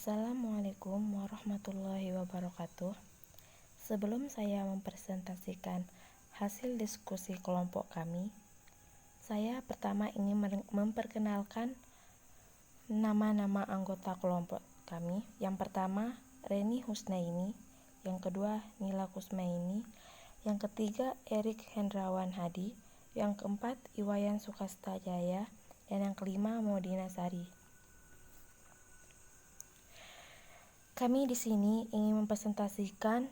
Assalamualaikum warahmatullahi wabarakatuh. Sebelum saya mempresentasikan hasil diskusi kelompok kami, saya pertama ingin memperkenalkan nama-nama anggota kelompok kami. Yang pertama, Reni Husnaini. Yang kedua, Nila Kusmaini. Yang ketiga, Erik Hendrawan Hadi. Yang keempat, Iwayan Sukastajaya. Dan yang kelima, Maudina Sari. Kami di sini ingin mempresentasikan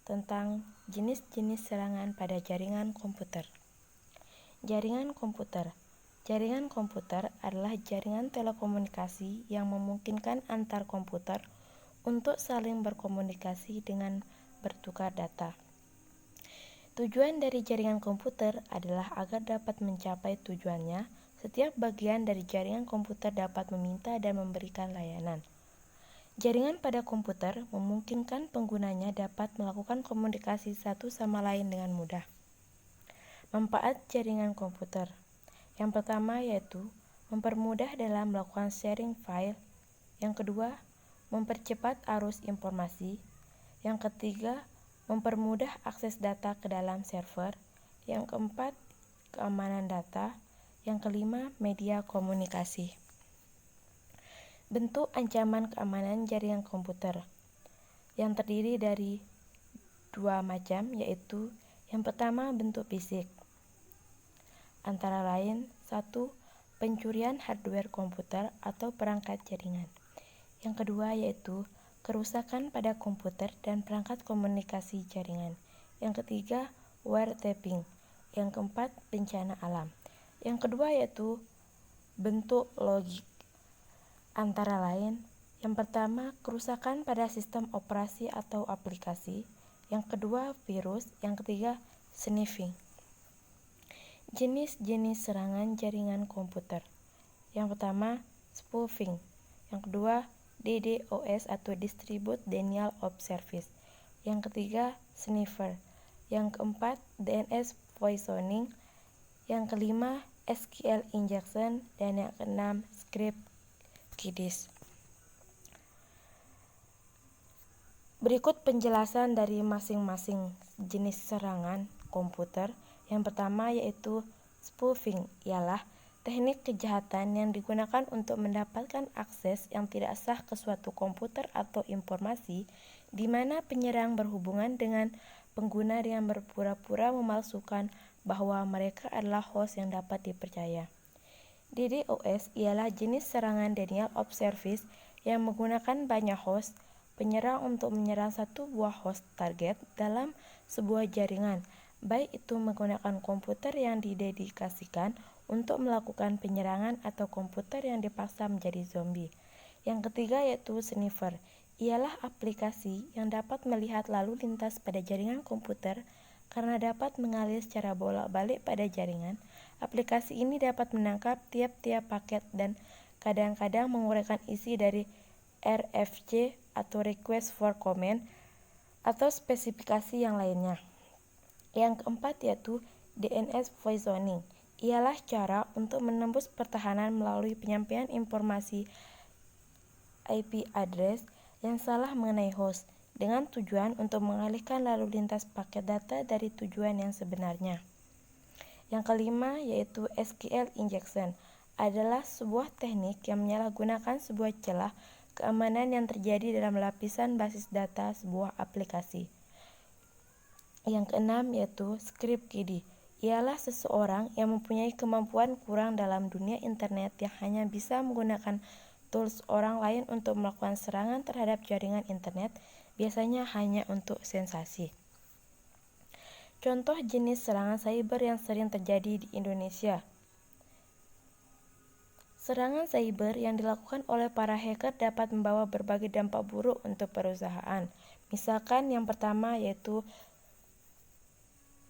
tentang jenis-jenis serangan pada jaringan komputer. Jaringan komputer. Jaringan komputer adalah jaringan telekomunikasi yang memungkinkan antar komputer untuk saling berkomunikasi dengan bertukar data. Tujuan dari jaringan komputer adalah agar dapat mencapai tujuannya, setiap bagian dari jaringan komputer dapat meminta dan memberikan layanan. Jaringan pada komputer memungkinkan penggunanya dapat melakukan komunikasi satu sama lain dengan mudah. Manfaat jaringan komputer. Yang pertama yaitu mempermudah dalam melakukan sharing file. Yang kedua, mempercepat arus informasi. Yang ketiga, mempermudah akses data ke dalam server. Yang keempat, keamanan data. Yang kelima, media komunikasi. Bentuk ancaman keamanan jaringan komputer yang terdiri dari dua macam, yaitu yang pertama bentuk fisik, antara lain 1. Pencurian hardware komputer atau perangkat jaringan. Yang kedua yaitu kerusakan pada komputer dan perangkat komunikasi jaringan. Yang ketiga, wiretapping. Yang keempat, bencana alam. Yang kedua yaitu bentuk logik, antara lain, yang pertama, kerusakan pada sistem operasi atau aplikasi. Yang kedua, virus. Yang ketiga, sniffing. Jenis-jenis serangan jaringan komputer. Yang pertama, spoofing. Yang kedua, DDoS atau Distribute Denial of Service. Yang ketiga, sniffer. Yang keempat, DNS poisoning. Yang kelima, SQL injection. Dan yang keenam, script kiddies. Berikut penjelasan dari masing-masing jenis serangan komputer. Yang pertama yaitu spoofing, ialah teknik kejahatan yang digunakan untuk mendapatkan akses yang tidak sah ke suatu komputer atau informasi, di mana penyerang berhubungan dengan pengguna dengan berpura-pura memalsukan bahwa mereka adalah host yang dapat dipercaya. DDoS ialah jenis serangan denial of service yang menggunakan banyak host penyerang untuk menyerang satu buah host target dalam sebuah jaringan, baik itu menggunakan komputer yang didedikasikan untuk melakukan penyerangan atau komputer yang dipaksa menjadi zombie. Yang ketiga yaitu sniffer, ialah aplikasi yang dapat melihat lalu lintas pada jaringan komputer karena dapat mengalir secara bolak-balik pada jaringan. Aplikasi ini dapat menangkap tiap-tiap paket dan kadang-kadang menguraikan isi dari RFC atau request for comment atau spesifikasi yang lainnya. Yang keempat yaitu DNS poisoning, ialah cara untuk menembus pertahanan melalui penyampaian informasi IP address yang salah mengenai host, dengan tujuan untuk mengalihkan lalu lintas paket data dari tujuan yang sebenarnya. Yang kelima yaitu SQL injection, adalah sebuah teknik yang menyalahgunakan sebuah celah keamanan yang terjadi dalam lapisan basis data sebuah aplikasi. Yang keenam yaitu script kiddie, ialah seseorang yang mempunyai kemampuan kurang dalam dunia internet yang hanya bisa menggunakan tools orang lain untuk melakukan serangan terhadap jaringan internet, biasanya hanya untuk sensasi. Contoh jenis serangan cyber yang sering terjadi di Indonesia. Serangan cyber yang dilakukan oleh para hacker dapat membawa berbagai dampak buruk untuk perusahaan. Misalkan yang pertama yaitu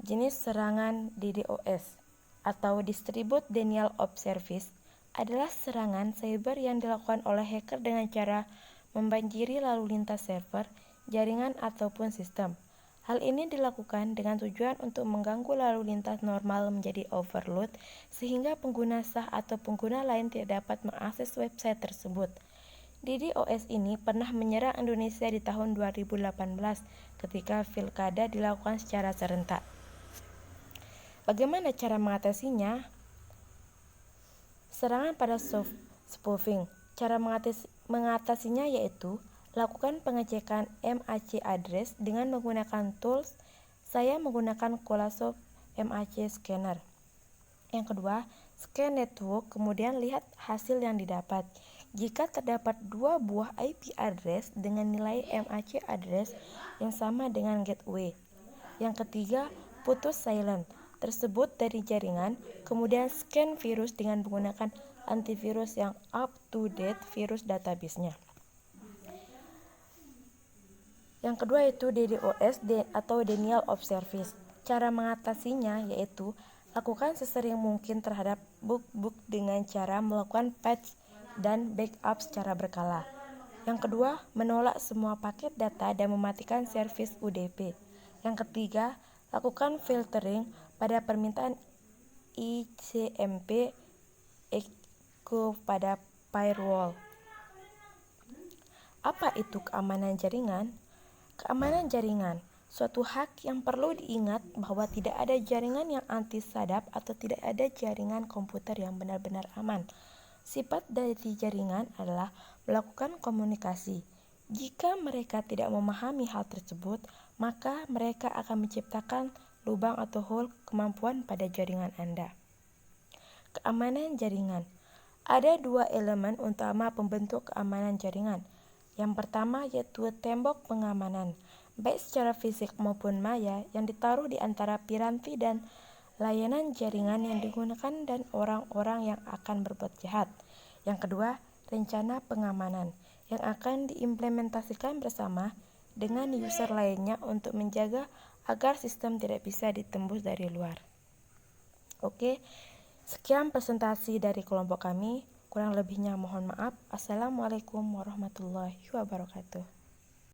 jenis serangan DDoS atau Distribute Denial of Service, adalah serangan cyber yang dilakukan oleh hacker dengan cara membanjiri lalu lintas server, jaringan ataupun sistem. Hal ini dilakukan dengan tujuan untuk mengganggu lalu lintas normal menjadi overload sehingga pengguna sah atau pengguna lain tidak dapat mengakses website tersebut. DDoS ini pernah menyerang Indonesia di tahun 2018 ketika pilkada dilakukan secara serentak. Bagaimana cara mengatasinya? Serangan pada spoofing. Cara mengatasinya yaitu lakukan pengecekan MAC address dengan menggunakan tools. Saya menggunakan Colasoft MAC Scanner. Yang kedua, scan network, kemudian lihat hasil yang didapat. Jika terdapat 2 buah IP address dengan nilai MAC address yang sama dengan gateway. Yang ketiga, putus silent tersebut dari jaringan, kemudian scan virus dengan menggunakan antivirus yang up-to-date virus database-nya. Yang kedua itu DDoS atau Denial of Service. Cara mengatasinya yaitu lakukan sesering mungkin terhadap bug dengan cara melakukan patch dan backup secara berkala. Yang kedua, menolak semua paket data dan mematikan servis UDP. Yang ketiga, lakukan filtering pada permintaan ICMP pada firewall. Apa itu keamanan jaringan? Keamanan jaringan, suatu hak yang perlu diingat bahwa tidak ada jaringan yang anti-sadap atau tidak ada jaringan komputer yang benar-benar aman. Sifat dari jaringan adalah melakukan komunikasi. Jika mereka tidak memahami hal tersebut, maka mereka akan menciptakan lubang atau hole kemampuan pada jaringan Anda. Keamanan jaringan. Ada 2 elemen utama pembentuk keamanan jaringan. Yang pertama yaitu tembok pengamanan, baik secara fisik maupun maya yang ditaruh di antara piranti dan layanan jaringan yang digunakan dan orang-orang yang akan berbuat jahat. Yang kedua, rencana pengamanan yang akan diimplementasikan bersama dengan user lainnya untuk menjaga agar sistem tidak bisa ditembus dari luar. Oke, sekian presentasi dari kelompok kami. Kurang lebihnya mohon maaf. Assalamualaikum warahmatullahi wabarakatuh.